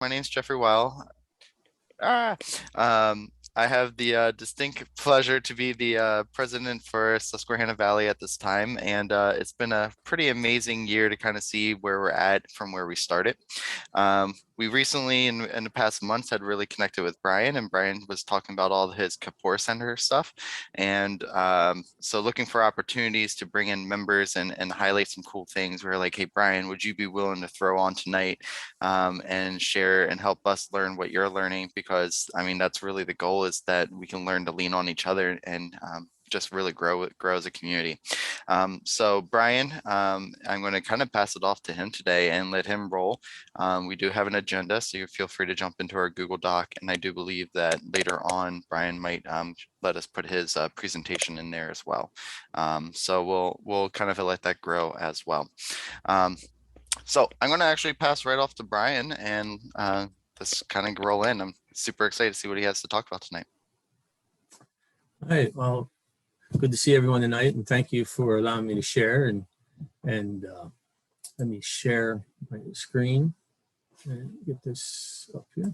My name's Jeffrey Weil. Ah, I have the distinct pleasure to be the president for Susquehanna Valley at this time, and it's been a pretty amazing year to kind of see where we're at from where we started. We recently, in the past months, had really connected with Bryan, and Bryan was talking about all his Kapor Center stuff, and so looking for opportunities to bring in members and highlight some cool things. We were like, "Hey, Bryan, would you be willing to throw on tonight?" And share and help us learn what you're learning, because I mean that's really the goal, is that we can learn to lean on each other and just really grow as a community. So Bryan, I'm going to kind of pass it off to him today and let him roll. We do have an agenda, so you feel free to jump into our Google Doc, and I do believe that later on Bryan might let us put his presentation in there as well. So we'll kind of let that grow as well. Um, so I'm going to actually pass right off to Bryan and just kind of roll in. I'm super excited to see what he has to talk about tonight. All right. Well, good to see everyone tonight, and thank you for allowing me to share. And let me share my screen and get this up here.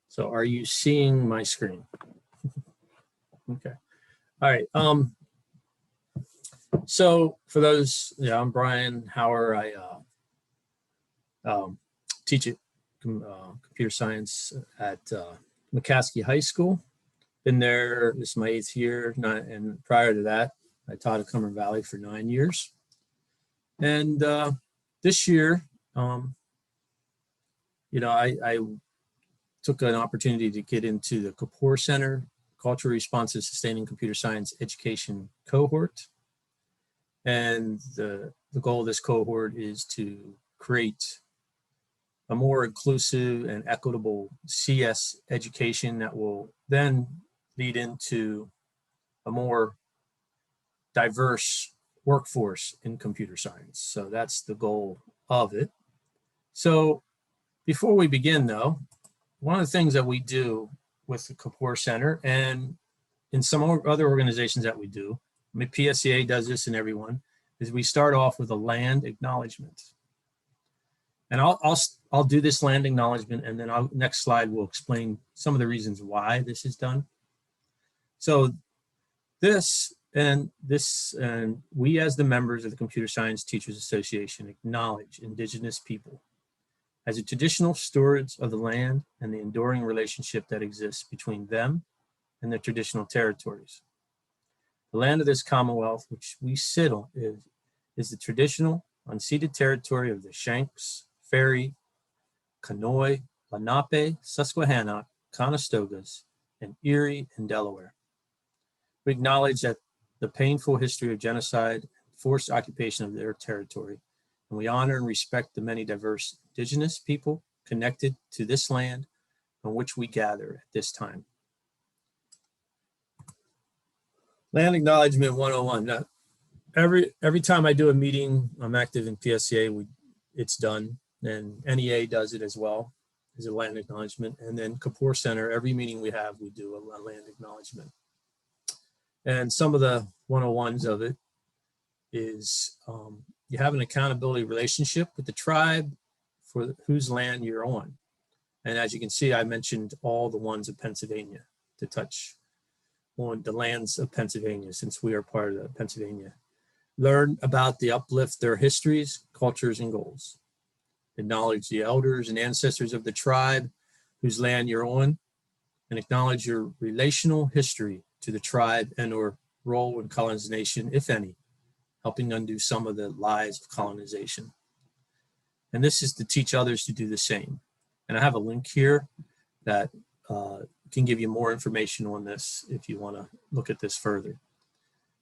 So, are you seeing my screen? Okay. All right. So for those, I'm Bryan Hower. I teach at computer science at McCaskey High School. Been there, this is my 8th year, and prior to that, I taught at Cumberland Valley for 9 years. And this year, I took an opportunity to get into the Kapor Center Culturally Responsive Sustaining Computer Science Education cohort. And the goal of this cohort is to create a more inclusive and equitable CS education that will then lead into a more diverse workforce in computer science. So that's the goal of it. So before we begin, though, one of the things that we do with the Kapor Center and in some other organizations that we do, I mean, PSCA does this in everyone, is we start off with a land acknowledgement. And I'll do this land acknowledgement, and then next slide will explain some of the reasons why this is done. So we as the members of the Computer Science Teachers Association acknowledge Indigenous people as the traditional stewards of the land and the enduring relationship that exists between them and their traditional territories. The land of this Commonwealth, which we sit on, is the traditional unceded territory of the Shanks, Fairy, Kanoy, Lenape, Susquehanna, Conestogas, and Erie in Delaware. We acknowledge that the painful history of genocide and forced occupation of their territory, and we honor and respect the many diverse Indigenous people connected to this land on which we gather at this time. Land Acknowledgement 101. Now, every time I do a meeting, I'm active in PSCA, it's done, and NEA does it as well, as a land acknowledgement. And then Kapor Center, every meeting we have, we do a land acknowledgement. And some of the 101s of it is you have an accountability relationship with the tribe for whose land you're on. And as you can see, I mentioned all the ones of Pennsylvania to touch on the lands of Pennsylvania, since we are part of the Pennsylvania. Learn about the uplift their histories, cultures, and goals. Acknowledge the elders and ancestors of the tribe whose land you're on, and acknowledge your relational history to the tribe and or role in colonization, if any, helping undo some of the lies of colonization. And this is to teach others to do the same. And I have a link here that can give you more information on this if you want to look at this further.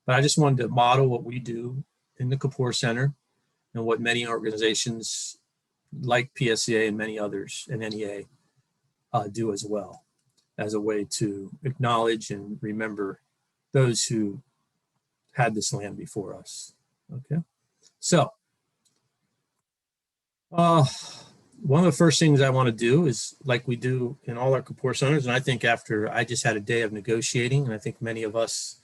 But I just wanted to model what we do in the Kapor Center and what many organizations like PSCA and many others in NEA do as well, as a way to acknowledge and remember those who had this land before us. Okay, so one of the first things I want to do is, like we do in all our Kapor Centers, and I think after I just had a day of negotiating, and I think many of us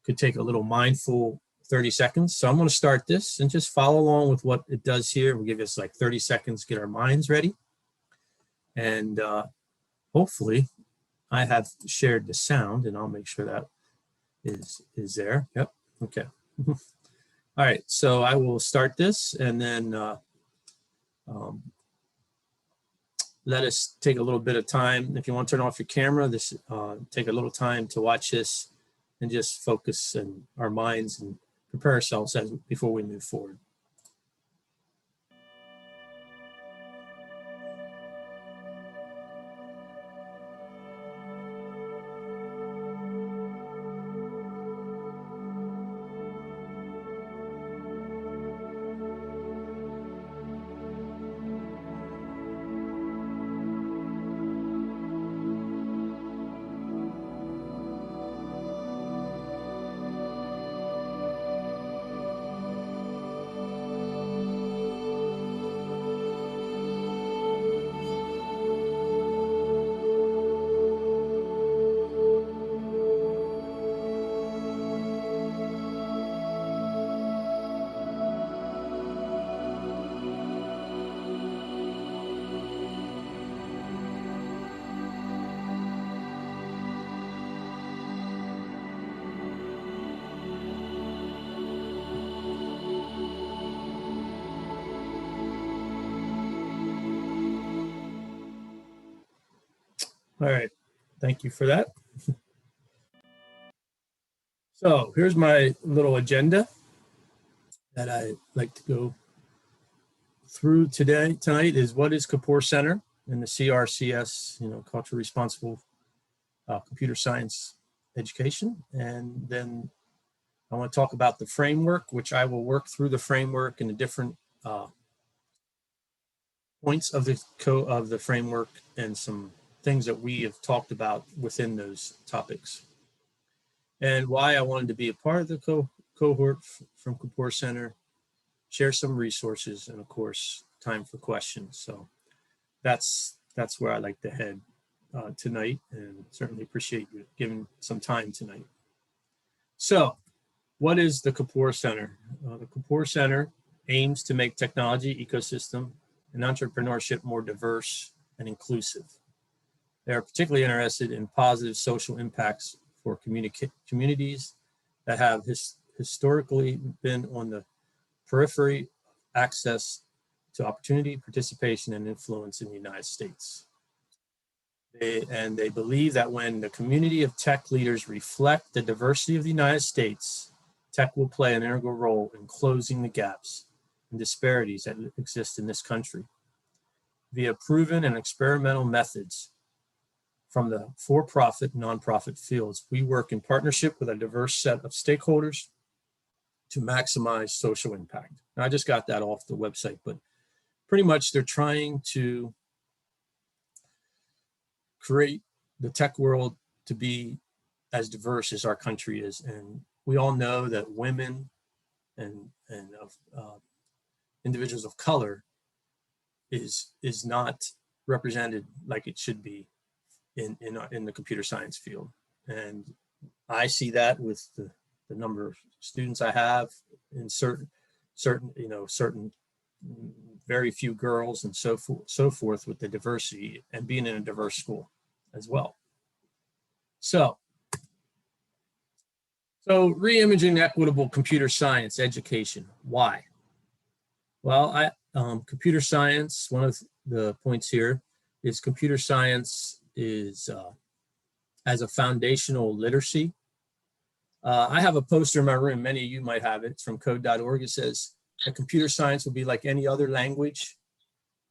could take a little mindful 30 seconds. So I'm going to start this and just follow along with what it does here. We'll give us like 30 seconds, get our minds ready. And hopefully I have shared the sound, and I'll make sure that is there. Yep. Okay. All right. So I will start this, and then let us take a little bit of time. If you want to turn off your camera, this take a little time to watch this and just focus in our minds and prepare ourselves before we move forward. All right. Thank you for that. So here's my little agenda that I like to go through tonight is what is Kapor Center and the CRCS, culturally responsible computer science education. And then I want to talk about the framework, which I will work through the framework and the different points of the framework and some things that we have talked about within those topics. And why I wanted to be a part of the cohort from Kapor Center, share some resources, and of course, time for questions. So that's where I like to head tonight, and certainly appreciate you giving some time tonight. So what is the Kapor Center? The Kapor Center aims to make technology ecosystem and entrepreneurship more diverse and inclusive. They are particularly interested in positive social impacts for communities that have historically been on the periphery of access to opportunity, participation, and influence in the United States. They believe that when the community of tech leaders reflect the diversity of the United States, tech will play an integral role in closing the gaps and disparities that exist in this country. Via proven and experimental methods from the for-profit, nonprofit fields, we work in partnership with a diverse set of stakeholders to maximize social impact. Now, I just got that off the website, but pretty much they're trying to create the tech world to be as diverse as our country is. And we all know that women and individuals of color is not represented like it should be in the computer science field. And I see that with the number of students I have in certain very few girls and so forth with the diversity and being in a diverse school as well. So re-imaging equitable computer science education. Why? Well, computer science, one of the points here is computer science is as a foundational literacy. I have a poster in my room, many of you might have it, it's from code.org. It says that computer science will be like any other language,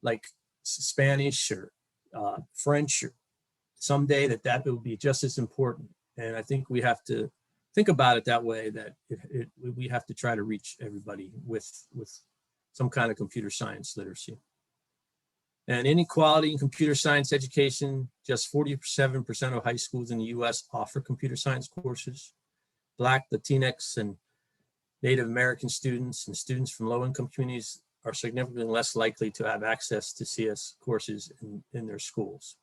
like Spanish or French, or someday that will be just as important. And I think we have to think about it that way, that we have to try to reach everybody with some kind of computer science literacy. And inequality in computer science education, just 47% of high schools in the US offer computer science courses. Black, Latinx, and Native American students and students from low-income communities are significantly less likely to have access to CS courses in their schools.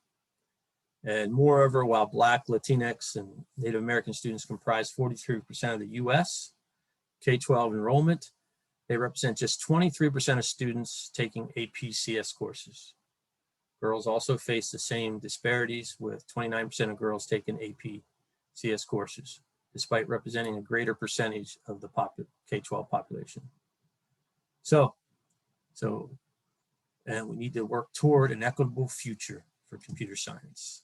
And moreover, while Black, Latinx, and Native American students comprise 43% of the US, K-12 enrollment, they represent just 23% of students taking AP CS courses. Girls also face the same disparities, with 29% of girls taking AP CS courses, despite representing a greater percentage of the K-12 population. And we need to work toward an equitable future for computer science.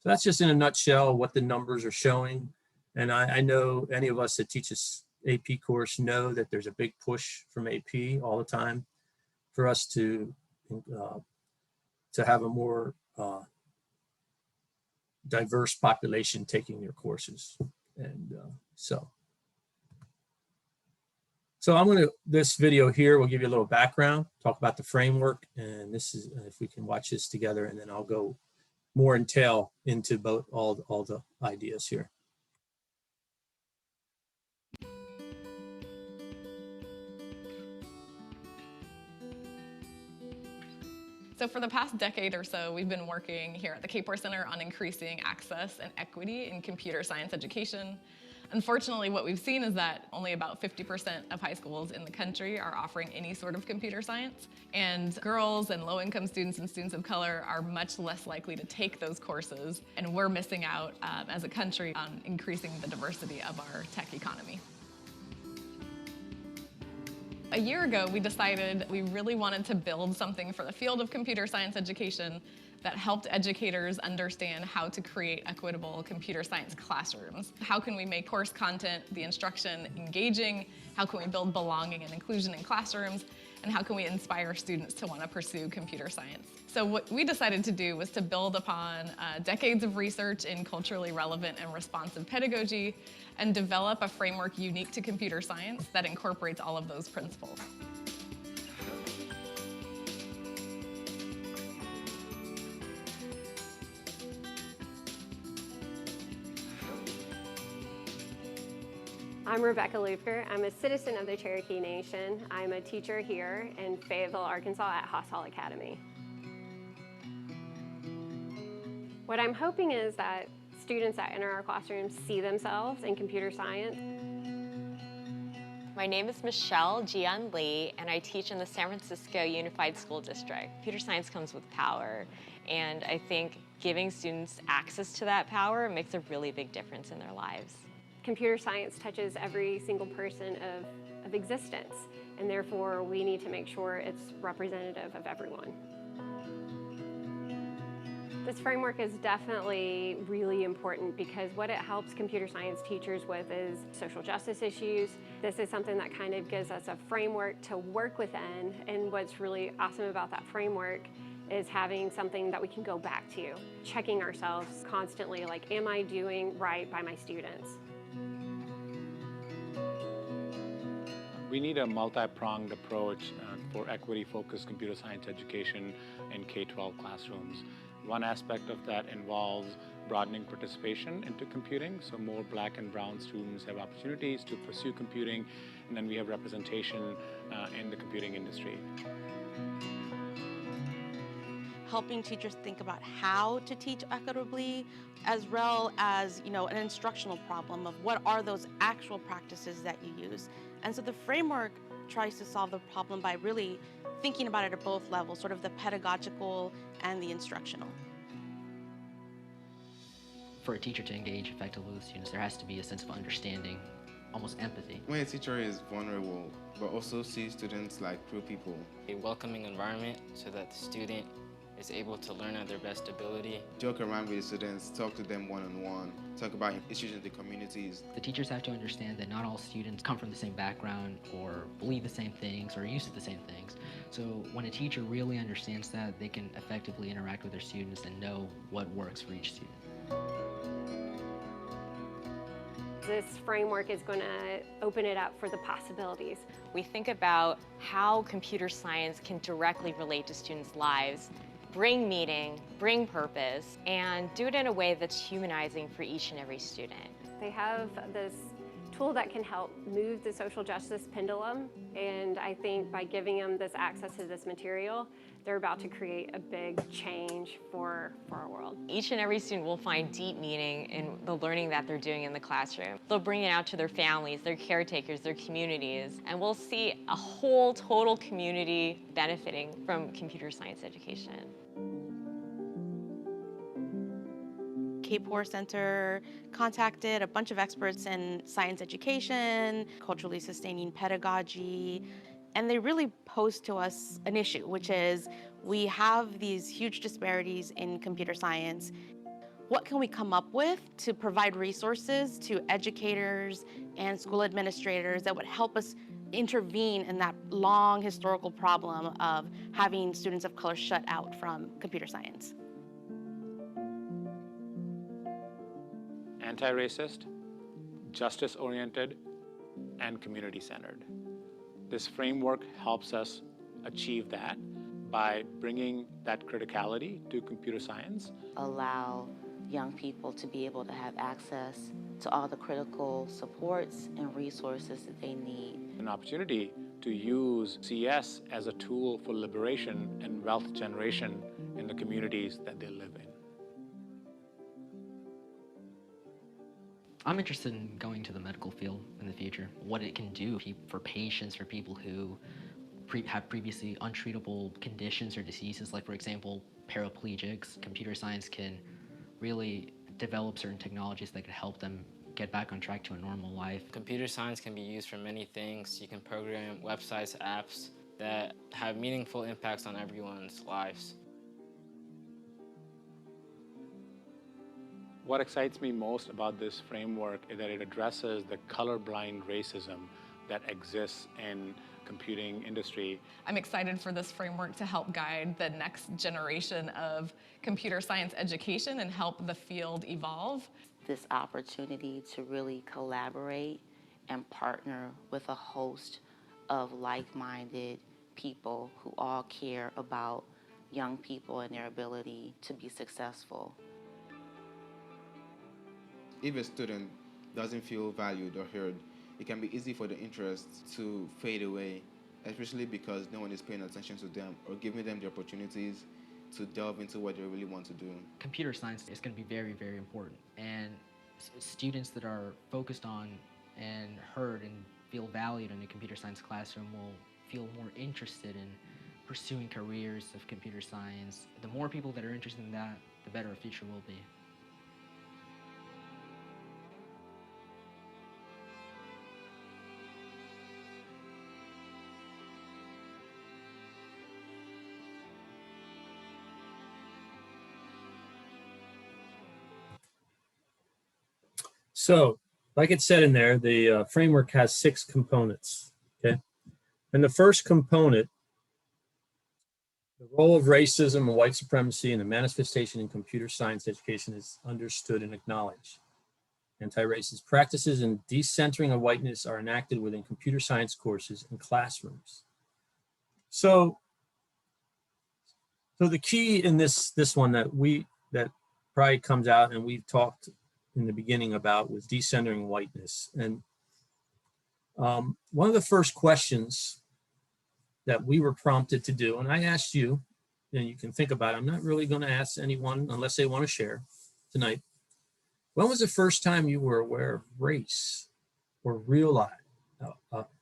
So that's just in a nutshell what the numbers are showing. And I know any of us that teach this AP course know that there's a big push from AP all the time for us to have a more diverse population taking their courses. And so this video here will give you a little background, talk about the framework, and this is, if we can watch this together, and then I'll go more in detail into all the ideas here. So for the past decade or so, we've been working here at the Kapor Center on increasing access and equity in computer science education. Unfortunately, what we've seen is that only about 50% of high schools in the country are offering any sort of computer science, and girls and low-income students and students of color are much less likely to take those courses, and we're missing out as a country on increasing the diversity of our tech economy. A year ago, we decided we really wanted to build something for the field of computer science education that helped educators understand how to create equitable computer science classrooms. How can we make course content, the instruction, engaging? How can we build belonging and inclusion in classrooms? And how can we inspire students to want to pursue computer science? So what we decided to do was to build upon decades of research in culturally relevant and responsive pedagogy and develop a framework unique to computer science that incorporates all of those principles. I'm Rebecca Luker. I'm a citizen of the Cherokee Nation. I'm a teacher here in Fayetteville, Arkansas at Haas Hall Academy. What I'm hoping is that students that enter our classrooms see themselves in computer science. My name is Michelle Jian Lee, and I teach in the San Francisco Unified School District. Computer science comes with power, and I think giving students access to that power makes a really big difference in their lives. Computer science touches every single person of existence, and therefore we need to make sure it's representative of everyone. This framework is definitely really important because what it helps computer science teachers with is social justice issues. This is something that kind of gives us a framework to work within, and what's really awesome about that framework is having something that we can go back to, checking ourselves constantly, like, am I doing right by my students? We need a multi-pronged approach for equity-focused computer science education in K-12 classrooms. One aspect of that involves broadening participation into computing, so more Black and brown students have opportunities to pursue computing, and then we have representation in the computing industry. Helping teachers think about how to teach equitably, as well as, an instructional problem of what are those actual practices that you use. And so the framework tries to solve the problem by really thinking about it at both levels, sort of the pedagogical and the instructional. For a teacher to engage effectively with students, there has to be a sense of understanding, almost empathy. When a teacher is vulnerable, but also sees students like real people. A welcoming environment so that the student is able to learn at their best ability. Joke around with the students, talk to them one-on-one, talk about issues in the communities. The teachers have to understand that not all students come from the same background or believe the same things or are used to the same things. So when a teacher really understands that, they can effectively interact with their students and know what works for each student. This framework is going to open it up for the possibilities. We think about how computer science can directly relate to students' lives, bring meaning, bring purpose, and do it in a way that's humanizing for each and every student. They have this tool that can help move the social justice pendulum. And I think by giving them this access to this material, they're about to create a big change for our world. Each and every student will find deep meaning in the learning that they're doing in the classroom. They'll bring it out to their families, their caretakers, their communities, and we'll see a whole total community benefiting from computer science education. Kapor Center contacted a bunch of experts in science education, culturally sustaining pedagogy, and they really posed to us an issue, which is we have these huge disparities in computer science. What can we come up with to provide resources to educators and school administrators that would help us intervene in that long historical problem of having students of color shut out from computer science? Anti-racist, justice-oriented, and community-centered. This framework helps us achieve that by bringing that criticality to computer science. Allow young people to be able to have access to all the critical supports and resources that they need. An opportunity to use CS as a tool for liberation and wealth generation in the communities that they live in. I'm interested in going to the medical field in the future, what it can do for patients, for people who have previously untreatable conditions or diseases, like for example, paraplegics. Computer science can really develop certain technologies that could help them get back on track to a normal life. Computer science can be used for many things. You can program websites, apps that have meaningful impacts on everyone's lives. What excites me most about this framework is that it addresses the colorblind racism that exists in computing industry. I'm excited for this framework to help guide the next generation of computer science education and help the field evolve. This opportunity to really collaborate and partner with a host of like-minded people who all care about young people and their ability to be successful. If a student doesn't feel valued or heard, it can be easy for the interest to fade away, especially because no one is paying attention to them or giving them the opportunities to delve into what they really want to do. Computer science is going to be very, very important, and students that are focused on and heard and feel valued in a computer science classroom will feel more interested in pursuing careers of computer science. The more people that are interested in that, the better our future will be. So, like it said in there, the framework has 6 components, okay? And the first component, the role of racism and white supremacy and the manifestation in computer science education is understood and acknowledged. Anti-racist practices and decentering of whiteness are enacted within computer science courses and classrooms. So the key in this one that probably comes out and we've talked in the beginning about was decentering whiteness. And one of the first questions that we were prompted to do, and I asked you, and you can think about it, I'm not really going to ask anyone unless they want to share tonight. When was the first time you were aware of race or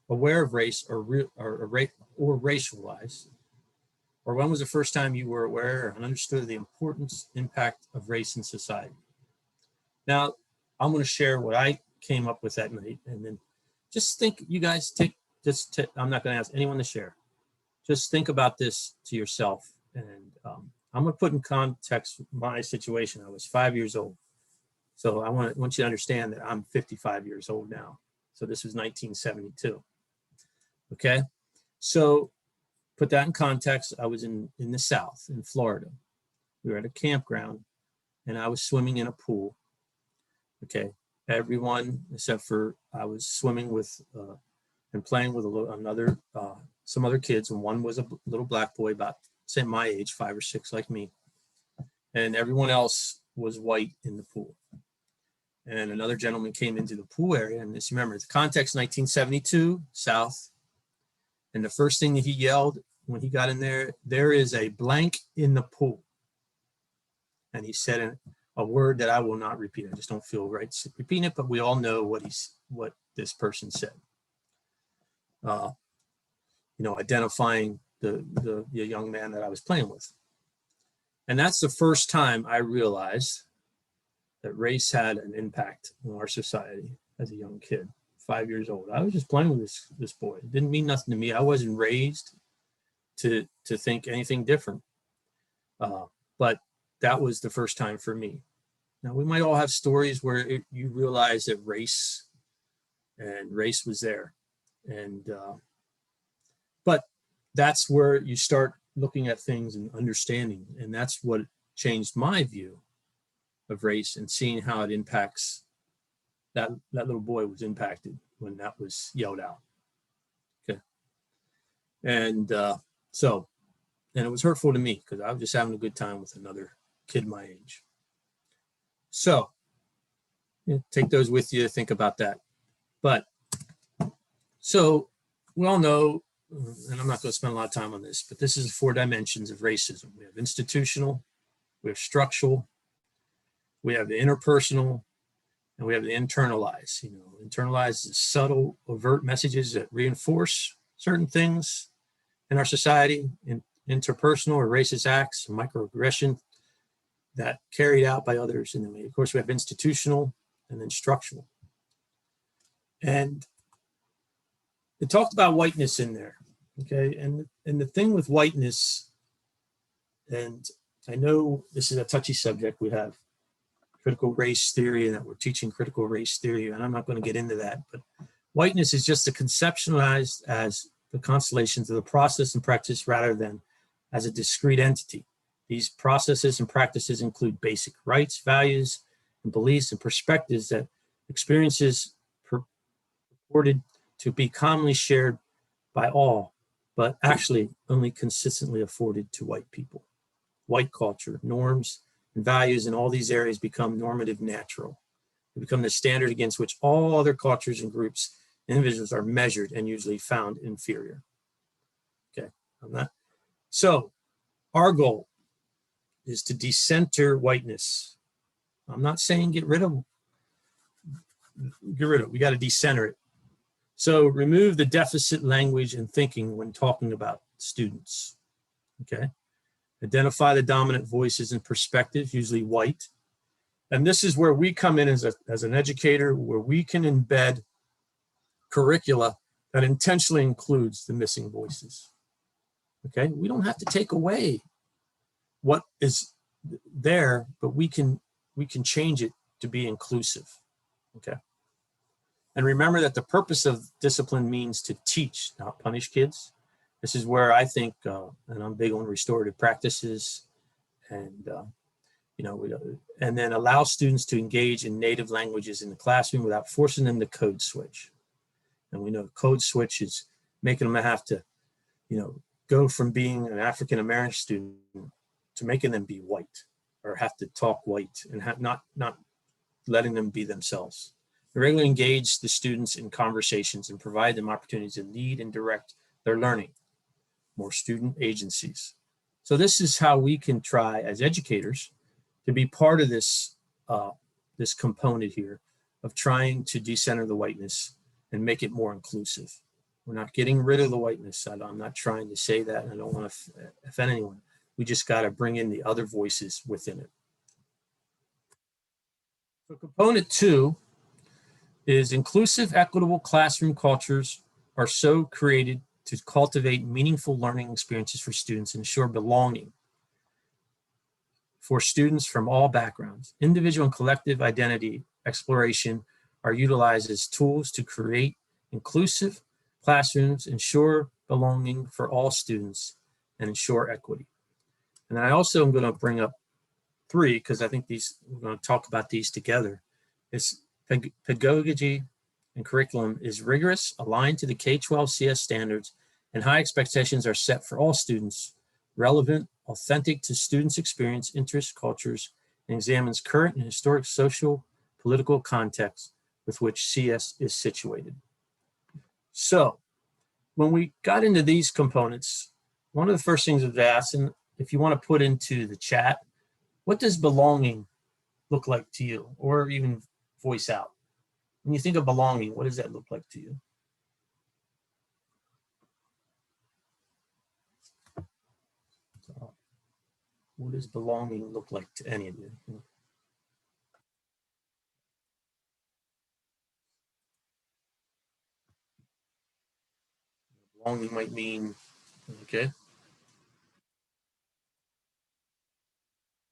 aware of race or racialized? Or when was the first time you were aware and understood the importance, impact of race in society? Now, I'm going to share what I came up with that night, and then just think, you guys I'm not going to ask anyone to share. Just think about this to yourself. And I'm going to put in context my situation. I was 5 years old. So I want you to understand that I'm 55 years old now. So this was 1972. Okay. So put that in context. I was in the South, in Florida. We were at a campground and I was swimming in a pool. Okay. Everyone except for I was swimming with and playing with some other kids, and one was a little black boy about, say, my age, 5 or 6 like me, and everyone else was white in the pool. and another gentleman came into the pool area. And just remember, the context, 1972, South. And the first thing that he yelled when he got in there, "There is a blank in the pool." And he said a word that I will not repeat. I just don't feel right repeating it, but we all know what this person said. Identifying the young man that I was playing with. And that's the first time I realized that race had an impact on our society as a young kid, 5 years old. I was just playing with this boy. It didn't mean nothing to me. I wasn't raised to think anything different. But that was the first time for me. Now, we might all have stories where you realize that race was there. But that's where you start looking at things and understanding. And that's what changed my view of race and seeing how it impacts. That little boy was impacted when that was yelled out. Okay. And it was hurtful to me because I was just having a good time with another kid my age. So take those with you, think about that. But so we all know, and I'm not going to spend a lot of time on this, but this is the 4 dimensions of racism. We have institutional, we have structural, we have the interpersonal, and we have the internalized. Internalized is subtle, overt messages that reinforce certain things in our society. Interpersonal or racist acts, microaggression that carried out by others. And then, of course, we have institutional and then structural. And it talked about whiteness in there, okay? And the thing with whiteness, and I know this is a touchy subject, we have critical race theory and that we're teaching critical race theory, and I'm not going to get into that, but whiteness is just conceptualized as the constellations of the process and practice rather than as a discrete entity. These processes and practices include basic rights, values, and beliefs and perspectives that experiences purported to be commonly shared by all, but actually only consistently afforded to white people. White culture, norms, and values in all these areas become normative natural. They become the standard against which all other cultures and groups and individuals are measured and usually found inferior. Okay, so our goal is to decenter whiteness. I'm not saying get rid of it. We got to decenter it. So remove the deficit language and thinking when talking about students. Okay. Identify the dominant voices and perspectives, usually white. And this is where we come in as an educator, where we can embed curricula that intentionally includes the missing voices. Okay. We don't have to take away what is there, but we can change it to be inclusive. Okay. And remember that the purpose of discipline means to teach, not punish kids. This is where I think, and I'm big on restorative practices, and and then allow students to engage in native languages in the classroom without forcing them to code switch. And we know code switch is making them have to, go from being an African American student to making them be white or have to talk white and not letting them be themselves. Regularly engage the students in conversations and provide them opportunities to lead and direct their learning. More student agencies. So this is how we can try as educators to be part of this, this component here of trying to decenter the whiteness and make it more inclusive. We're not getting rid of the whiteness. I'm not trying to say that, and I don't want to offend anyone. We just got to bring in the other voices within it. So component 2 is inclusive, equitable classroom cultures are so created to cultivate meaningful learning experiences for students and ensure belonging for students from all backgrounds. Individual and collective identity exploration are utilized as tools to create inclusive classrooms, ensure belonging for all students, and ensure equity. And then I also am going to bring up 3, because I think we're going to talk about these together. It's pedagogy and curriculum is rigorous, aligned to the K-12 CS standards, and high expectations are set for all students, relevant, authentic to students' experience, interests, cultures, and examines current and historic social, political context with which CS is situated. So when we got into these components, one of the first things was asked, and if you want to put into the chat, what does belonging look like to you, or even voice out? When you think of belonging, what does that look like to you? What does belonging look like to any of you? Belonging might mean, okay,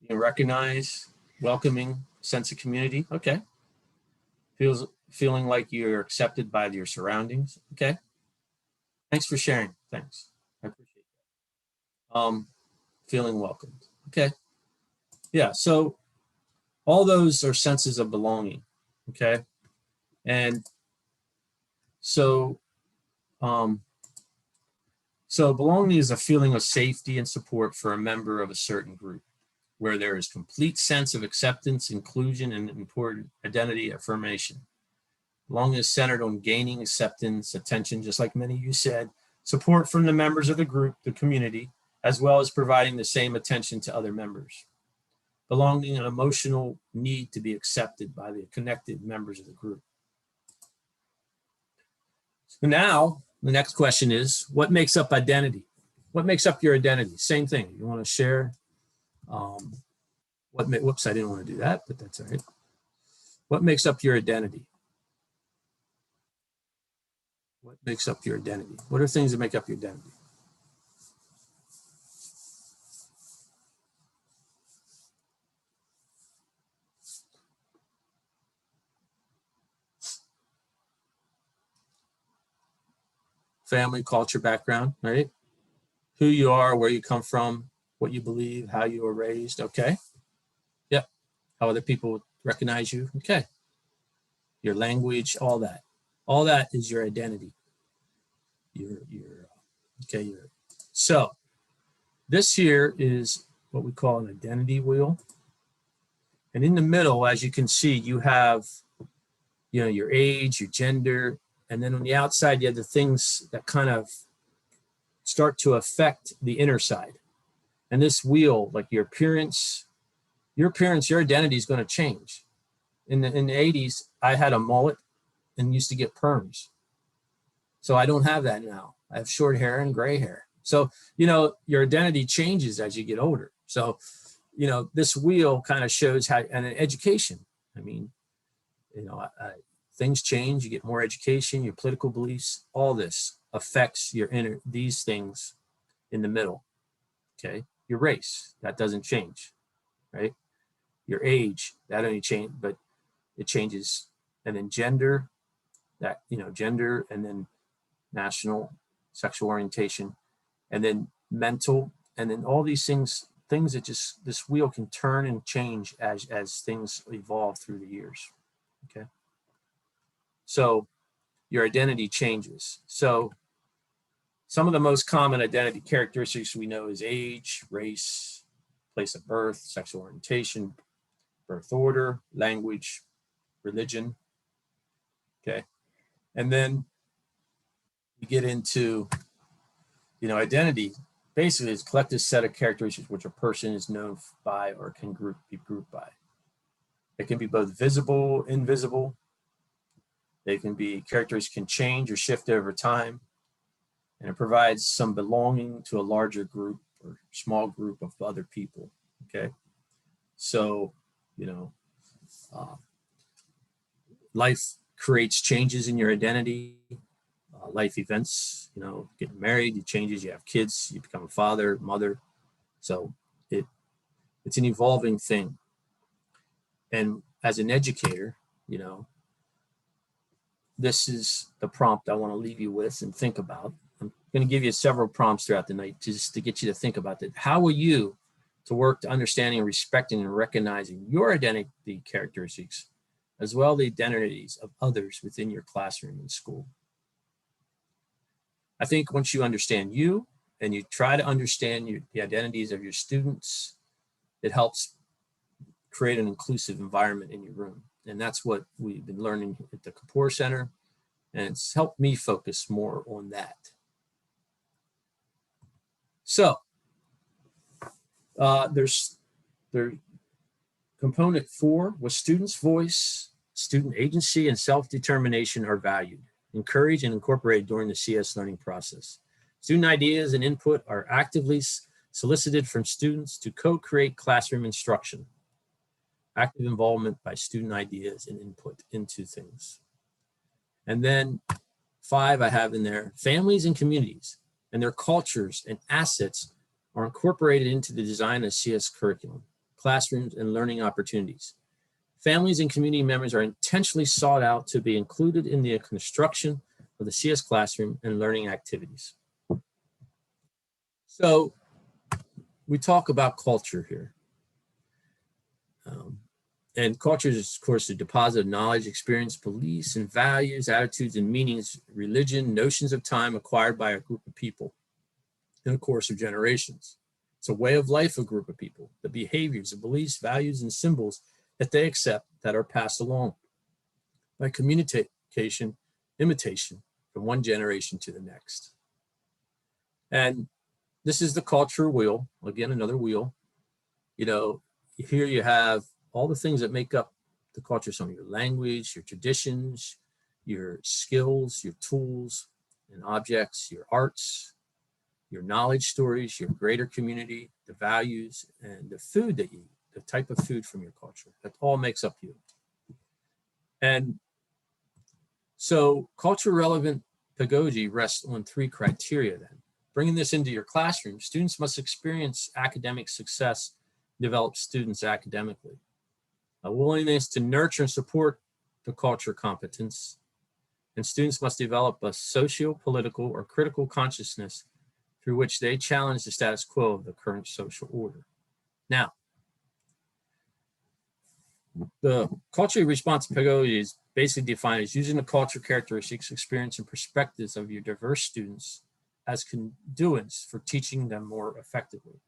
you recognize, welcoming, sense of community, okay. Feeling like you're accepted by your surroundings, okay. Thanks for sharing, thanks, I appreciate that. Feeling welcomed, okay. Yeah, so all those are senses of belonging, okay. And so, so belonging is a feeling of safety and support for a member of a certain group, where there is complete sense of acceptance, inclusion, and important identity affirmation. Belonging is centered on gaining acceptance, attention, just like many of you said, support from the members of the group, the community, as well as providing the same attention to other members. Belonging, an emotional need to be accepted by the connected members of the group. So now, the next question is, what makes up identity? What makes up your identity? Same thing. You want to share? Whoops, I didn't want to do that, but that's all right. What makes up your identity? What makes up your identity? What are things that make up your identity? Family, culture, background, right? Who you are, where you come from, what you believe, how you were raised, okay? Yep. How other people recognize you, okay? Your language, all that. All that is your identity. So this here is what we call an identity wheel. And in the middle, as you can see, you have, you know, your age, your gender, and then on the outside, you have the things that kind of start to affect the inner side. And this wheel, like your appearance, your identity is going to change. In the 80s, I had a mullet and used to get perms. So I don't have that now. I have short hair and gray hair. So, you know, your identity changes as you get older. So, you know, this wheel kind of shows how, and in education, I mean, you know, things change, you get more education, your political beliefs, all this affects your inner, these things in the middle, okay? Your race, that doesn't change, right? Your age, that only change, but it changes. And then gender, that, you know, gender, and then national, sexual orientation, and then mental, and then all these things that just, this wheel can turn and change as things evolve through the years, okay? So your identity changes. So some of the most common identity characteristics we know is age, race, place of birth, sexual orientation, birth order, language, religion, okay? And then we get into, you know, identity. Basically, it's a collective set of characteristics which a person is known by or can be grouped by. It can be both visible, invisible. They can be, characteristics can change or shift over time. And it provides some belonging to a larger group or small group of other people, okay? So, you know, life creates changes in your identity, life events, you know, getting married, it changes, you have kids, you become a father, mother. So it's an evolving thing. And as an educator, you know, this is the prompt I want to leave you with and think about. I'm going to give you several prompts throughout the night just to get you to think about that. How will you to work to understanding and respecting and recognizing your identity characteristics, as well as the identities of others within your classroom and school? I think once you understand you and you try to understand the identities of your students, it helps create an inclusive environment in your room. And that's what we've been learning at the Kapor Center. And it's helped me focus more on that. So there's component 4 was students' voice, student agency, and self-determination are valued, encouraged, and incorporated during the CS learning process. Student ideas and input are actively solicited from students to co-create classroom instruction. Active involvement by student ideas and input into things. And then 5 I have in there, families and communities and their cultures and assets are incorporated into the design of CS curriculum, classrooms, and learning opportunities. Families and community members are intentionally sought out to be included in the construction of the CS classroom and learning activities. So we talk about culture here. And culture is, of course, a deposit of knowledge, experience, beliefs, and values, attitudes, and meanings, religion, notions of time acquired by a group of people in the course of generations. It's a way of life of a group of people, the behaviors, the beliefs, values, and symbols that they accept that are passed along by communication, imitation from one generation to the next. And this is the culture wheel, again, another wheel. You know, here you have all the things that make up the culture, some of your language, your traditions, your skills, your tools and objects, your arts, your knowledge stories, your greater community, the values, and the food that you eat, the type of food from your culture. That all makes up you. And so culture relevant pedagogy rests on 3 criteria then. Bringing this into your classroom, students must experience academic success, develop students academically. A willingness to nurture and support the culture competence, and students must develop a socio-political or critical consciousness through which they challenge the status quo of the current social order. Now, the culturally responsive pedagogy is basically defined as using the culture characteristics, experience, and perspectives of your diverse students as conduits for teaching them more effectively.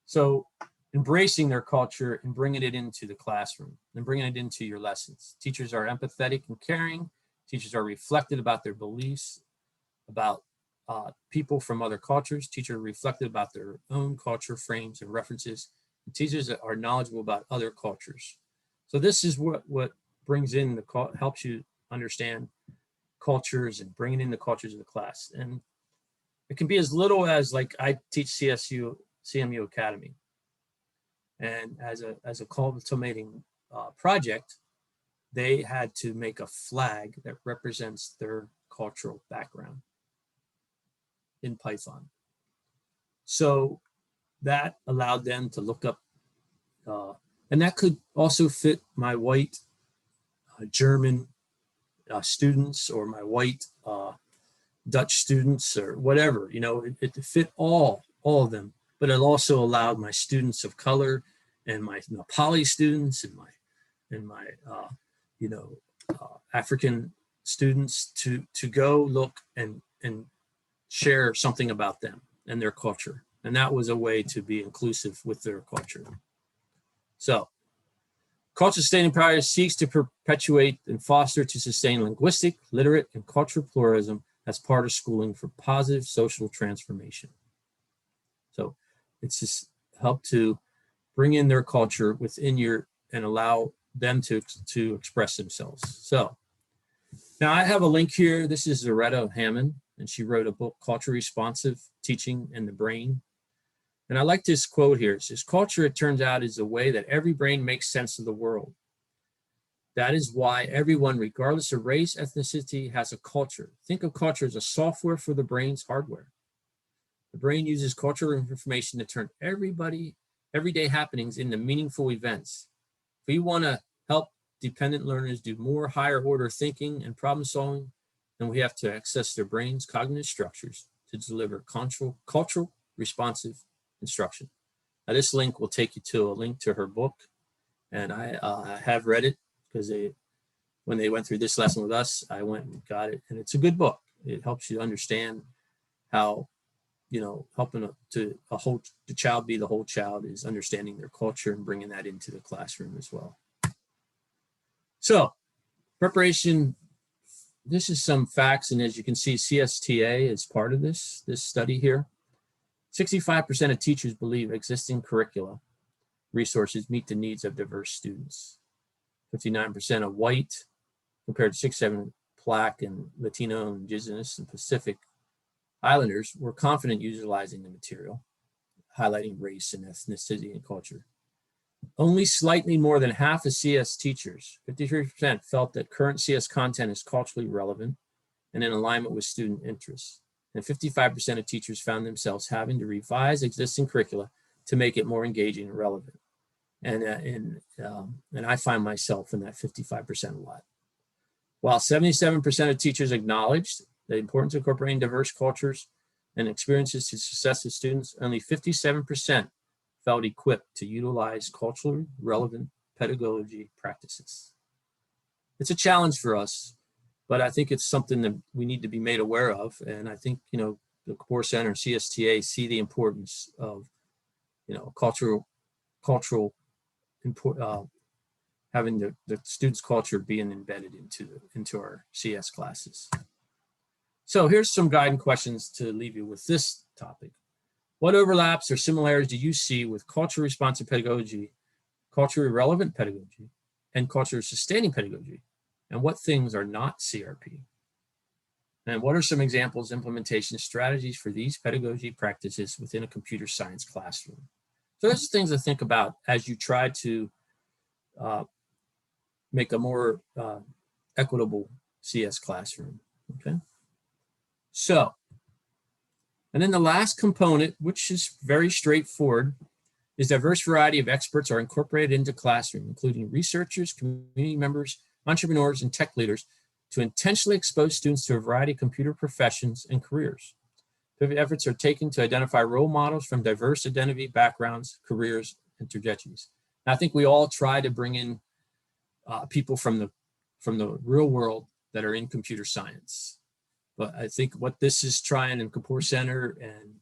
So embracing their culture and bringing it into the classroom and bringing it into your lessons. Teachers are empathetic and caring. Teachers are reflected about their beliefs, about people from other cultures. Teachers are reflected about their own culture frames and references. And teachers are knowledgeable about other cultures. So this is what brings in the, helps you understand cultures and bringing in the cultures of the class. And it can be as little as, like, I teach CMU Academy. And as a culminating project, they had to make a flag that represents their cultural background in Python. So that allowed them to look up, and that could also fit my white German students or my white Dutch students or whatever, you know, it fit all of them, but it also allowed my students of color and my Nepali students and my African students to go look and share something about them and their culture. And that was a way to be inclusive with their culture. So culture sustaining priority seeks to perpetuate and foster to sustain linguistic, literate, and cultural pluralism as part of schooling for positive social transformation. So it's just help to bring in their culture within your, and allow them to express themselves. So now I have a link here. This is Zaretta Hammond, and she wrote a book, Culture Responsive Teaching and the Brain. And I like this quote here. It says, culture, it turns out, is the way that every brain makes sense of the world. That is why everyone, regardless of race, ethnicity, has a culture. Think of culture as a software for the brain's hardware. The brain uses cultural information to turn everyday happenings into meaningful events. If we want to help dependent learners do more higher order thinking and problem solving, then we have to access their brain's cognitive structures to deliver cultural responsive instruction. Now, this link will take you to a link to her book, and I have read it because when they went through this lesson with us, I went and got it, and it's a good book. It helps you understand how, you know, helping the child be the whole child is understanding their culture and bringing that into the classroom as well. So preparation, this is some facts. And as you can see, CSTA is part of this study here. 65% of teachers believe existing curricula resources meet the needs of diverse students. 59% of white compared to 67% Black and Latino, Indigenous, and Pacific Islanders were confident utilizing the material, highlighting race and ethnicity and culture. Only slightly more than half of CS teachers, 53%, felt that current CS content is culturally relevant and in alignment with student interests. And 55% of teachers found themselves having to revise existing curricula to make it more engaging and relevant. And I find myself in that 55% a lot. While 77% of teachers acknowledged the importance of incorporating diverse cultures and experiences to success of students, only 57% felt equipped to utilize culturally relevant pedagogy practices. It's a challenge for us, but I think it's something that we need to be made aware of. And I think, the Kapor Center and CSTA see the importance of, cultural having the students' culture being embedded into our CS classes. So here's some guiding questions to leave you with this topic. What overlaps or similarities do you see with culture responsive pedagogy, culturally relevant pedagogy, and culture sustaining pedagogy? And what things are not CRP? And what are some examples, implementation strategies for these pedagogy practices within a computer science classroom? So those are things to think about as you try to make a more equitable CS classroom, okay? So, and then the last component, which is very straightforward, is diverse variety of experts are incorporated into classroom, including researchers, community members, entrepreneurs, and tech leaders to intentionally expose students to a variety of computer professions and careers. Efforts are taken to identify role models from diverse identity, backgrounds, careers, and trajectories. And I think we all try to bring in people from the real world that are in computer science. But I think what this is trying in Kapor Center and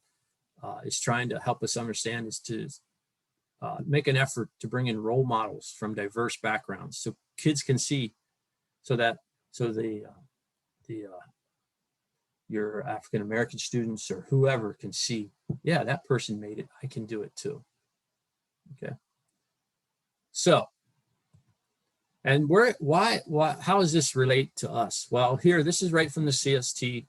is trying to help us understand is to make an effort to bring in role models from diverse backgrounds so kids can see, your African American students or whoever can see, yeah, that person made it, I can do it too. Okay. So, and how does this relate to us? Well, here, this is right from the CST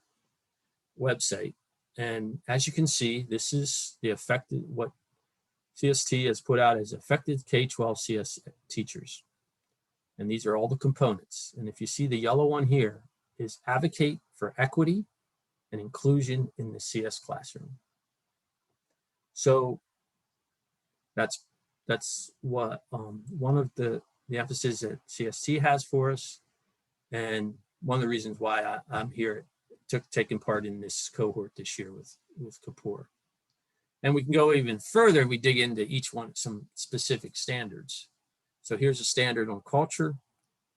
website. And as you can see, this is what CST has put out as affected K-12 CS teachers. And these are all the components. And if you see the yellow one here is advocate for equity and inclusion in the CS classroom. So that's what one of the emphasis that CST has for us, and one of the reasons why I'm here, taking part in this cohort this year with Kapor. And we can go even further. We dig into each one, some specific standards. So here's a standard on culture,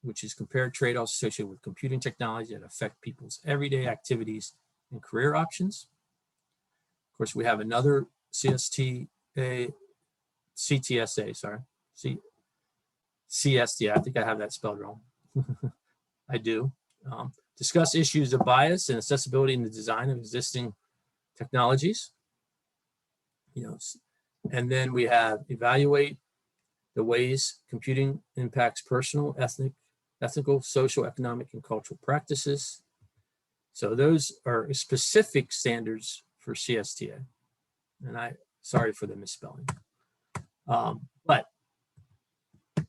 which is compared trade-offs associated with computing technology that affect people's everyday activities and career options. Of course, we have another CSTA, CSTA, I think I have that spelled wrong. I do. Discuss issues of bias and accessibility in the design of existing technologies. And then we have evaluate the ways computing impacts personal, ethical, social, economic, and cultural practices. So those are specific standards for CSTA. And sorry for the misspelling.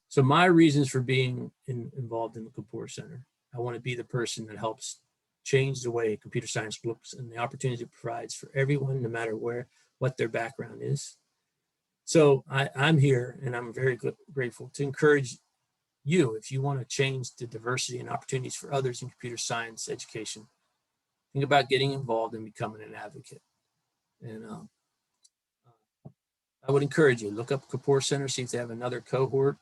So my reasons for being involved in the Kapor Center, I want to be the person that helps change the way computer science looks and the opportunities it provides for everyone, no matter what their background is. So I'm here, and I'm very grateful to encourage you, if you want to change the diversity and opportunities for others in computer science education, think about getting involved and becoming an advocate. And I would encourage you, look up Kapor Center, see if they have another cohort.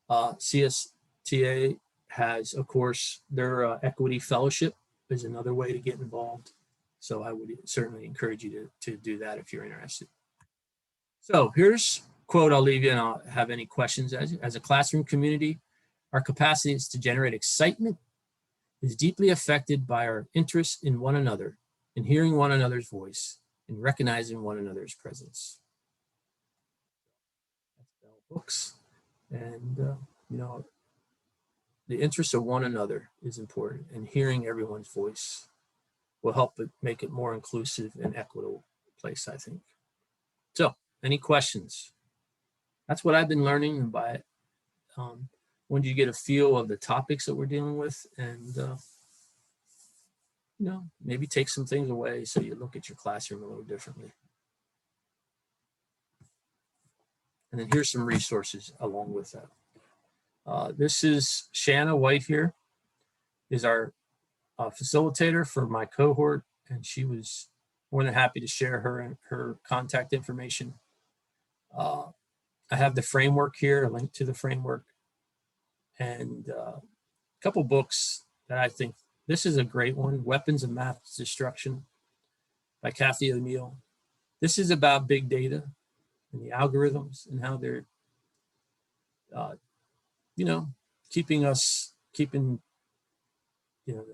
CSTA has, of course, their equity fellowship is another way to get involved. So I would certainly encourage you to do that if you're interested. So here's a quote I'll leave you, and I'll have any questions. As a classroom community, Our capacities to generate excitement is deeply affected by our interest in one another, in hearing one another's voice, in recognizing one another's presence. That's Bell Hooks. And, you know, the interest of one another is important, and hearing everyone's voice will help it make it more inclusive and equitable place, I think. So, any questions? That's what I've been learning, and by it, when you get a feel of the topics that we're dealing with, and you know, maybe take some things away so you look at your classroom a little differently. And then here's some resources along with that. This is Shanna White here, is our facilitator for my cohort, and she was more than happy to share her contact information. I have the framework here, a link to the framework, and a couple books that I think, this is a great one, Weapons of Mass Destruction by Kathy O'Neill. This is about big data and the algorithms and how they're, you know, keeping, you know,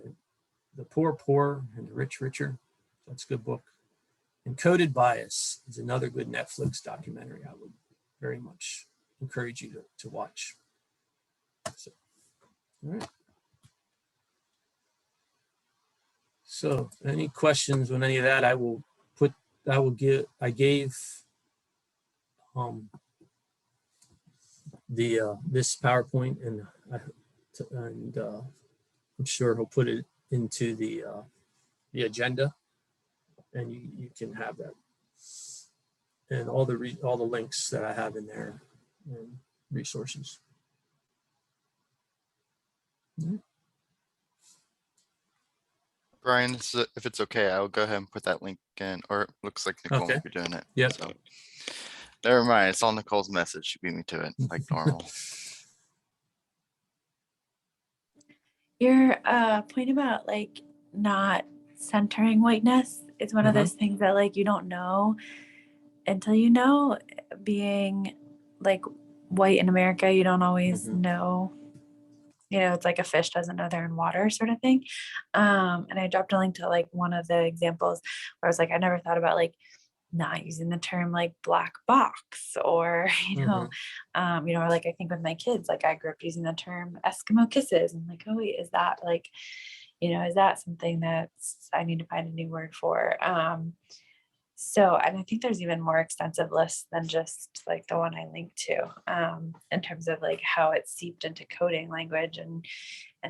the poor poor and the rich richer. That's a good book. Encoded Bias is another good Netflix documentary I would very much encourage you to watch. So, all right. So any questions on any of that, I gave this PowerPoint, and I'm sure he'll put it into the agenda, and you can have that, and all the links that I have in there and resources. Mm-hmm. Brian, if it's okay, I'll go ahead and put that link in, or it looks like Nicole Okay. will be doing it. Yep. So never mind. It's all Nicole's message. She beat me to it like normal. Your point about like not centering whiteness is one of those things that like you don't know until you know. Being like white in America, you don't always know. You know, it's like a fish doesn't know they're in water sort of thing. And I dropped a link to like one of the examples where I was like, I never thought about like not using the term like black box, or or like I think with my kids, like I grew up using the term Eskimo kisses, and like, oh wait, is that like, is that something that's I need to find a new word for? So, and I think there's even more extensive lists than just like the one I linked to, in terms of like how it's seeped into coding language and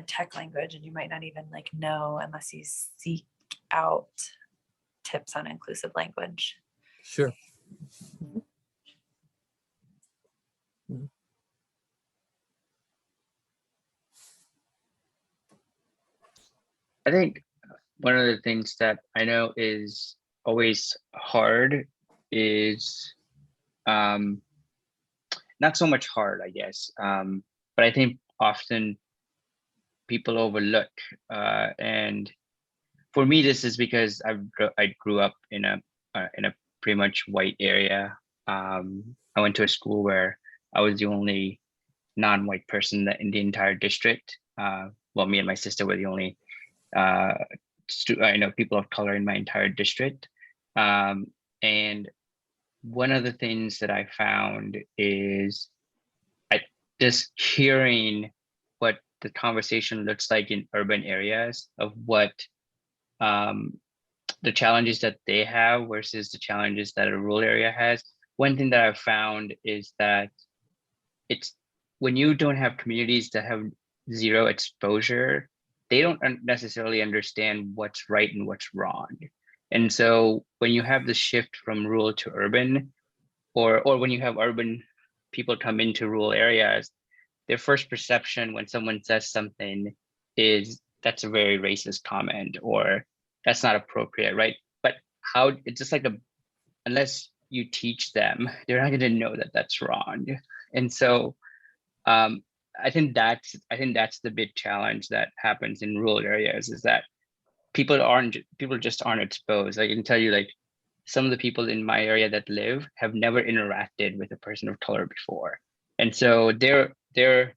tech language, and you might not even like know unless you seek out tips on inclusive language. Sure. I think one of the things that I know is always hard is not so much hard, I guess, but I think often people overlook, and for me, this is because I grew up in a pretty much white area. I went to a school where I was the only non-white person in the entire district. Well, me and my sister were the only people of color in my entire district. And one of the things that I found is just hearing what the conversation looks like in urban areas of what the challenges that they have versus the challenges that a rural area has. One thing that I've found is that it's when you don't have communities that have zero exposure, they don't necessarily understand what's right and what's wrong. And so when you have the shift from rural to urban, or when you have urban people come into rural areas, their first perception when someone says something is that's a very racist comment, or that's not appropriate, right? But how it's just like unless you teach them, they're not going to know that that's wrong. And so I think that's the big challenge that happens in rural areas, is that people just aren't exposed. I can tell you, like, some of the people in my area that have never interacted with a person of color before, and so they're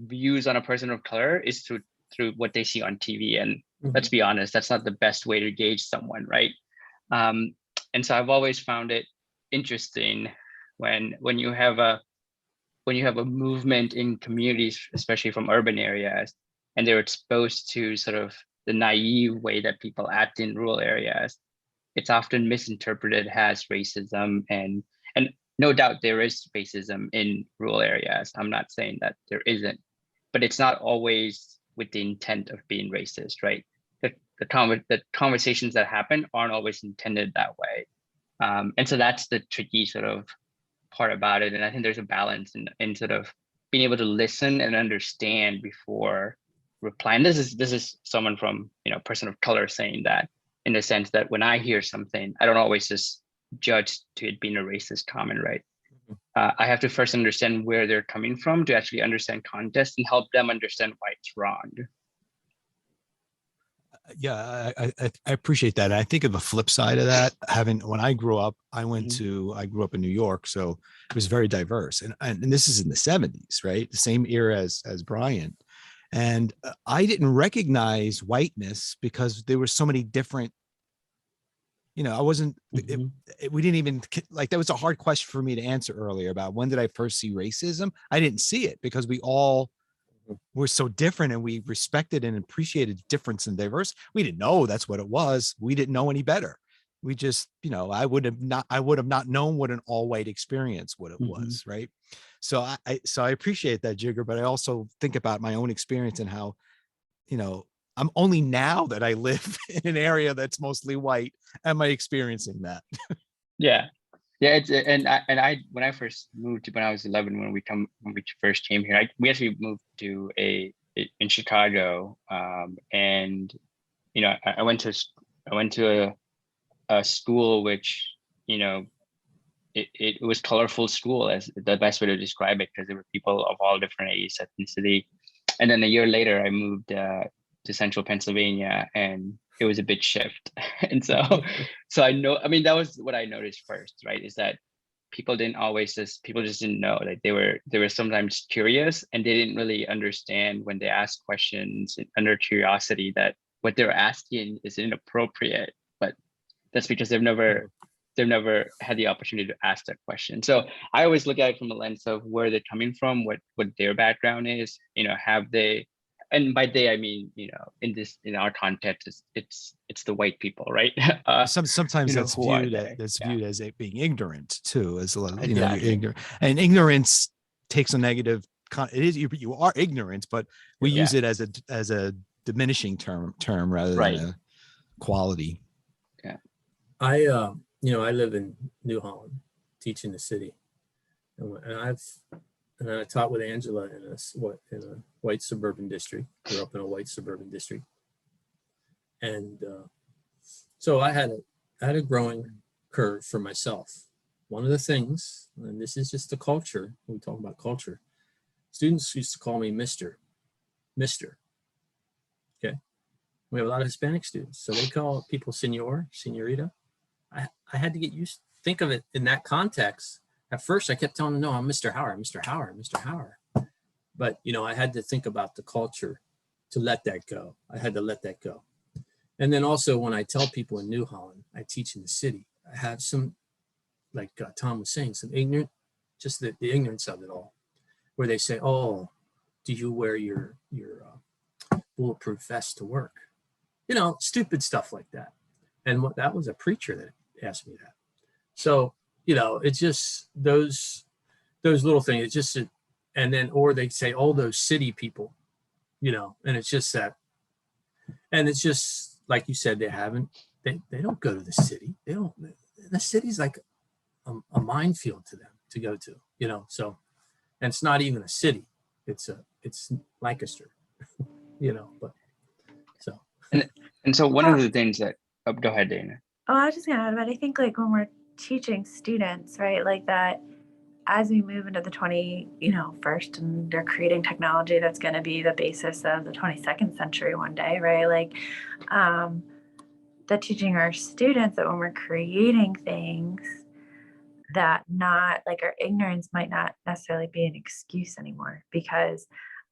views on a person of color is through what they see on TV. And let's be honest, that's not the best way to gauge someone, right? And so I've always found it interesting when you have a movement in communities, especially from urban areas, and they're exposed to sort of the naive way that people act in rural areas, it's often misinterpreted as racism, and no doubt there is racism in rural areas. I'm not saying that there isn't, but it's not always with the intent of being racist, right? The conversations that happen aren't always intended that way. And so that's the tricky sort of part about it. And I think there's a balance in sort of being able to listen and understand before replying. This is someone from, person of color saying that, in the sense that when I hear something, I don't always just judge to it being a racist comment, right? I have to first understand where they're coming from to actually understand context and help them understand why it's wrong. Yeah, I appreciate that. I think of the flip side of that, when I grew up, I grew up in New York, so it was very diverse. And this is in the 70s, right? The same era as Bryan. And I didn't recognize whiteness because there were so many different, I wasn't, we didn't even, like, that was a hard question for me to answer earlier about when did I first see racism? I didn't see it because we all were so different, and we respected and appreciated difference and diverse. We didn't know that's what it was. We didn't know any better. We just, I would have not known what an all white experience what it was, right? So I appreciate that, Jigger, but I also think about my own experience and how, I'm only now that I live in an area that's mostly white, am I experiencing that? Yeah. It's and I when I first moved when I was 11, when we first came here, we actually moved to in Chicago, and I went to a school which it was colorful school, as the best way to describe it, because there were people of all different age, ethnicity. And then a year later, I moved to central Pennsylvania, and it was a big shift. And so I know, that was what I noticed first, right? Is that people just didn't know. Like they were sometimes curious, and they didn't really understand when they asked questions under curiosity that what they're asking is inappropriate, but that's because they've never had the opportunity to ask that question. So I always look at it from a lens of where they're coming from, what their background is, have they, and by they I mean, in our context, it's the white people, right? Sometimes that's viewed as it being ignorant too, as a little, Exactly. you're ignorant, and ignorance takes a negative. It is you are ignorant, but we use it as a diminishing term rather than a quality. Yeah, I live in New Holland, teach in the city, and I taught with Angela in a white suburban district. Grew up in a white suburban district, and so I had a growing curve for myself. One of the things, and this is just the culture. We talk about culture. Students used to call me Mr. Okay, we have a lot of Hispanic students, so they call people Senor, Senorita. I had to get used. Think of it in that context. At first, I kept telling them, "No, I'm Mr. Hower, Mr. Hower, Mr. Hower." But I had to think about the culture to let that go. I had to let that go. And then also, when I tell people in New Holland, I teach in the city, I have some, like Tom was saying, some just the ignorance of it all, where they say, "Oh, do you wear your bulletproof vest to work?" Stupid stuff like that. And that was a preacher that asked me that. So, it's just those little things. It's just, and then, or they say, "Oh, those city people," and it's just that. And it's just, like you said, they don't go to the city. The city's like a minefield to them to go to, so, and it's not even a city. It's Lancaster, but so. And so one of the things that, go ahead, Dana. Oh, I was just gonna add, but I think like when we're teaching students, right, like that, as we move into the 21st and they're creating technology that's going to be the basis of the 22nd century one day, right? Like that teaching our students that when we're creating things that not like our ignorance might not necessarily be an excuse anymore, because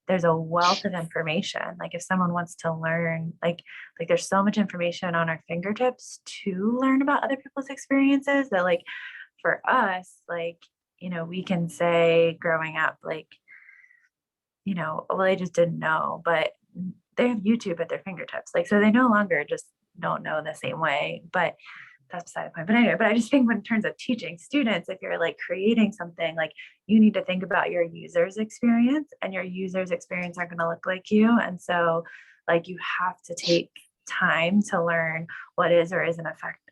there's a wealth of information. Like if someone wants to learn, like there's so much information on our fingertips to learn about other people's experiences that like for us, like, you know, we can say growing up, like, you know, well, they just didn't know, but they have YouTube at their fingertips. Like, so they no longer just don't know the same way, but that's beside the point. But anyway, but I just think when in terms of teaching students, if you're like creating something, like you need to think about your user's experience, and your user's experience aren't going to look like you. And so like you have to take time to learn what is or isn't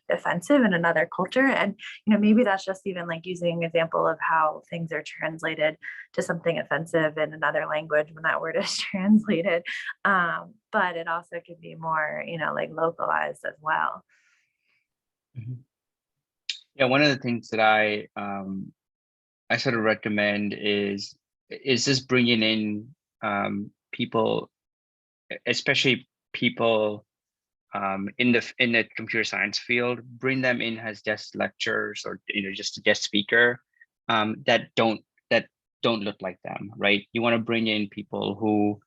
offensive in another culture. And, you know, maybe that's just even like using an example of how things are translated to something offensive in another language when that word is translated. But it also could be more, you know, like localized as well. Yeah, one of the things that I sort of recommend is just bringing in people, especially people in the computer science field, bring them in as guest lecturers or, you know, just a guest speaker that don't look like them, right? You want to bring in people who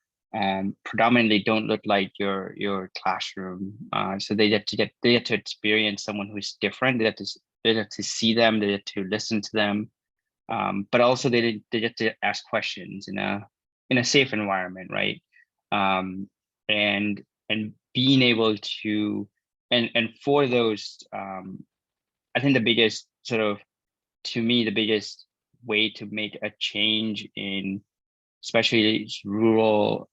predominantly don't look like your classroom, so they get to experience someone who's different. They get to see them, they get to listen to them, but also they get to ask questions in a safe environment, right? And being able to and for those, I think the biggest sort of, to me, the biggest way to make a change in especially rural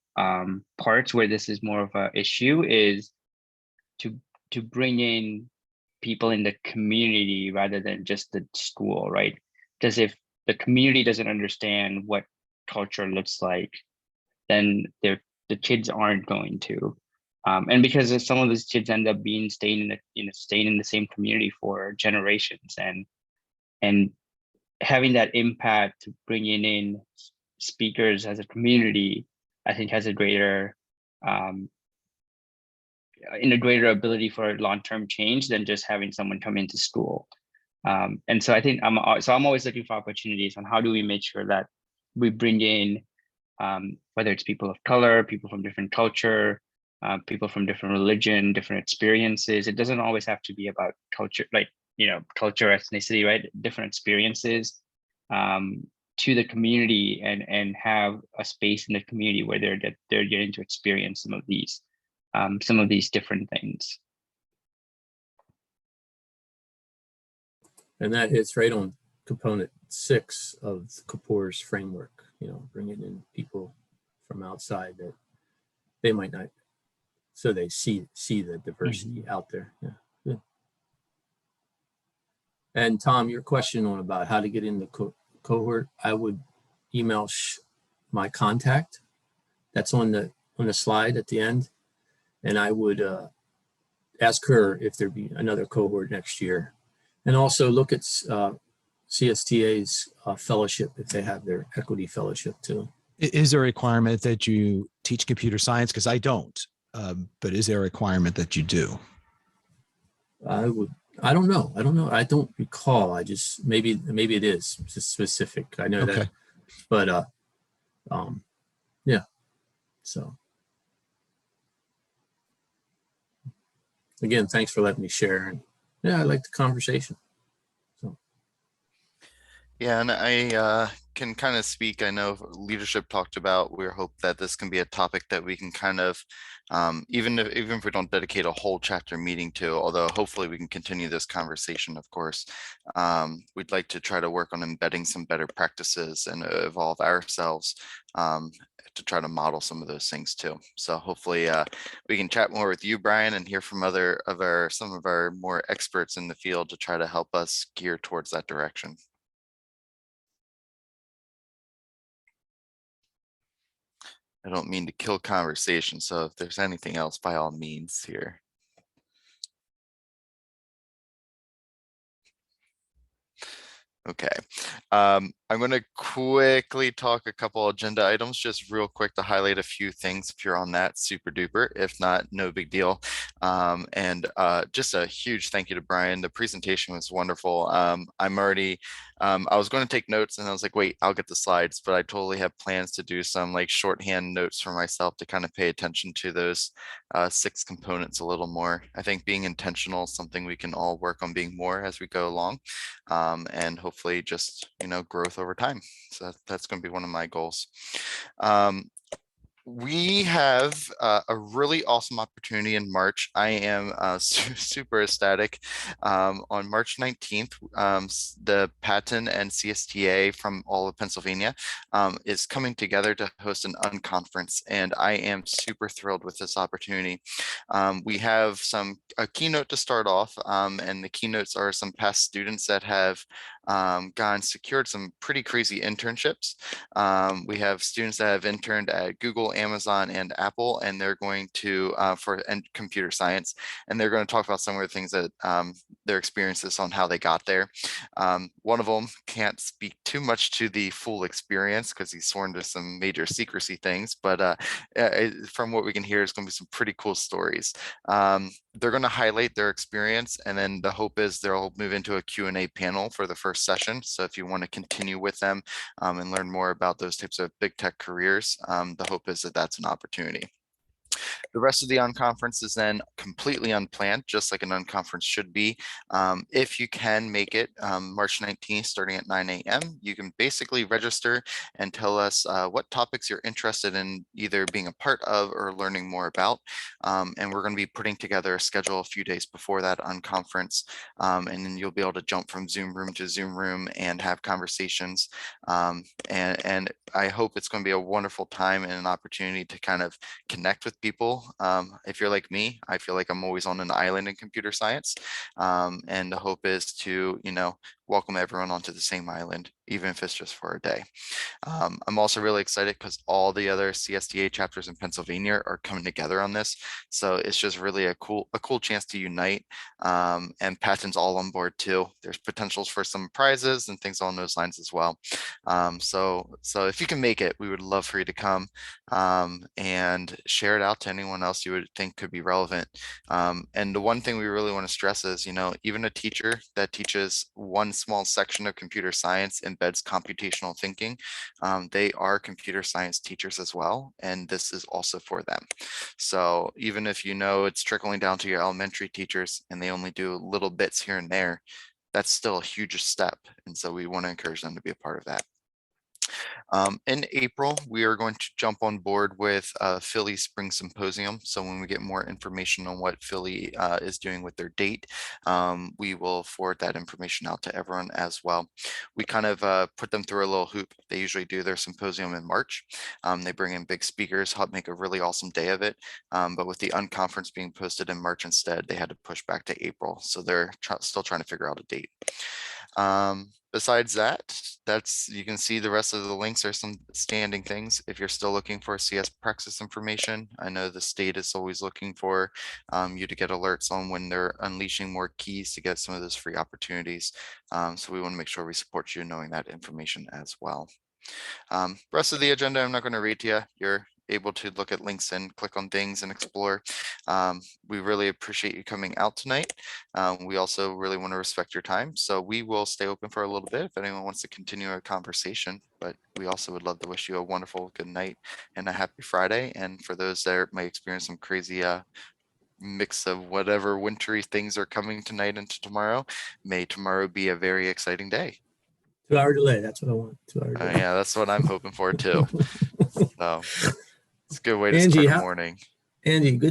parts where this is more of an issue is to bring in people in the community rather than just the school, right? Because if the community doesn't understand what culture looks like, then the kids aren't going to. And because some of those kids end up staying in the same community for generations, and having that impact to bringing in speakers as a community, I think has a greater ability for long-term change than just having someone come into school. And so I think I'm always looking for opportunities on how do we make sure that we bring in whether it's people of color, people from different culture, people from different religion, different experiences. It doesn't always have to be about culture, like, you know, culture, ethnicity, right? Different experiences to the community, and have a space in the community where they're getting to experience some of these different things. And that hits right on component 6 of Kapor's framework, you know, bringing in people from outside that they might not, so they see the diversity out there. Yeah, good. And Tom, your question on about how to get in the cohort, I would email my contact. That's on the slide at the end, and I would ask her if there'd be another cohort next year, and also look at CSTA's fellowship if they have their equity fellowship too. Is there a requirement that you teach computer science? Because I don't, but is there a requirement that you do? I don't know. I don't recall. I just, maybe it is specific. I know that, but yeah. So again, thanks for letting me share. And yeah, I like the conversation. So Yeah, and I can kind of speak. I know leadership talked about, we hope that this can be a topic that we can kind of, even if we don't dedicate a whole chapter meeting to, although hopefully we can continue this conversation, of course. We'd like to try to work on embedding some better practices and evolve ourselves to try to model some of those things too. So hopefully we can chat more with you, Bryan, and hear from some of our more experts in the field to try to help us gear towards that direction. I don't mean to kill conversation, so if there's anything else, by all means here. Okay. I'm going to quickly talk a couple agenda items, just real quick to highlight a few things. If you're on that, super duper. If not, no big deal. Just a huge thank you to Bryan. The presentation was wonderful. I was going to take notes and I was like, wait, I'll get the slides, but I totally have plans to do some like shorthand notes for myself to kind of pay attention to those 6 components a little more. I think being intentional is something we can all work on being more as we go along, and hopefully just, growth over time. So that's going to be one of my goals. We have a really awesome opportunity in March. I am super ecstatic. On March 19th, the Patton and CSTA from all of Pennsylvania is coming together to host an unconference, and I am super thrilled with this opportunity. We have a keynote to start off, and the keynotes are some past students that have secured some pretty crazy internships. We have students that have interned at Google, Amazon, and Apple, and they're going to and computer science, and they're going to talk about some of the things that their experiences on how they got there. One of them can't speak too much to the full experience because he's sworn to some major secrecy things, but from what we can hear, it's going to be some pretty cool stories. They're going to highlight their experience, and then the hope is they'll move into a Q&A panel for the first session. So if you want to continue with them and learn more about those types of big tech careers, the hope is that that's an opportunity. The rest of the unconference is then completely unplanned, just like an unconference should be. If you can make it March 19th, starting at 9 a.m., you can basically register and tell us what topics you're interested in either being a part of or learning more about. And we're going to be putting together a schedule a few days before that unconference. And then you'll be able to jump from Zoom room to Zoom room and have conversations. And I hope it's going to be a wonderful time and an opportunity to kind of connect with people. If you're like me, I feel like I'm always on an island in computer science. And the hope is to, welcome everyone onto the same island, even if it's just for a day. I'm also really excited because all the other CSTA chapters in Pennsylvania are coming together on this. So it's just really a cool chance to unite. And Patton's all on board too. There's potentials for some prizes and things along those lines as well. So if you can make it, we would love for you to come and share it out to anyone else you would think could be relevant. And the one thing we really want to stress is, even a teacher that teaches one small section of computer science embeds computational thinking. They are computer science teachers as well, and this is also for them. So even if it's trickling down to your elementary teachers and they only do little bits here and there, that's still a huge step. And so we want to encourage them to be a part of that. In April, we are going to jump on board with Philly Spring Symposium. So when we get more information on what Philly is doing with their date, we will forward that information out to everyone as well. We kind of put them through a little hoop. They usually do their symposium in March. They bring in big speakers, help make a really awesome day of it. But with the unconference being posted in March instead, they had to push back to April. So they're still trying to figure out a date. Besides that, you can see the rest of the links are some standing things. If you're still looking for CS Praxis information, I know the state is always looking for you to get alerts on when they're unleashing more keys to get some of those free opportunities. So we want to make sure we support you knowing that information as well. Rest of the agenda, I'm not going to read to you. You're able to look at links and click on things and explore. We really appreciate you coming out tonight. We also really want to respect your time. So we will stay open for a little bit if anyone wants to continue a conversation, but we also would love to wish you a wonderful good night and a happy Friday. And for those that might experience some crazy mix of whatever wintry things are coming tonight into tomorrow, may tomorrow be a very exciting day. 2-hour delay. That's what I want. 2-hour delay. Yeah, that's what I'm hoping for too. So it's a good way to start the morning. Angie, good.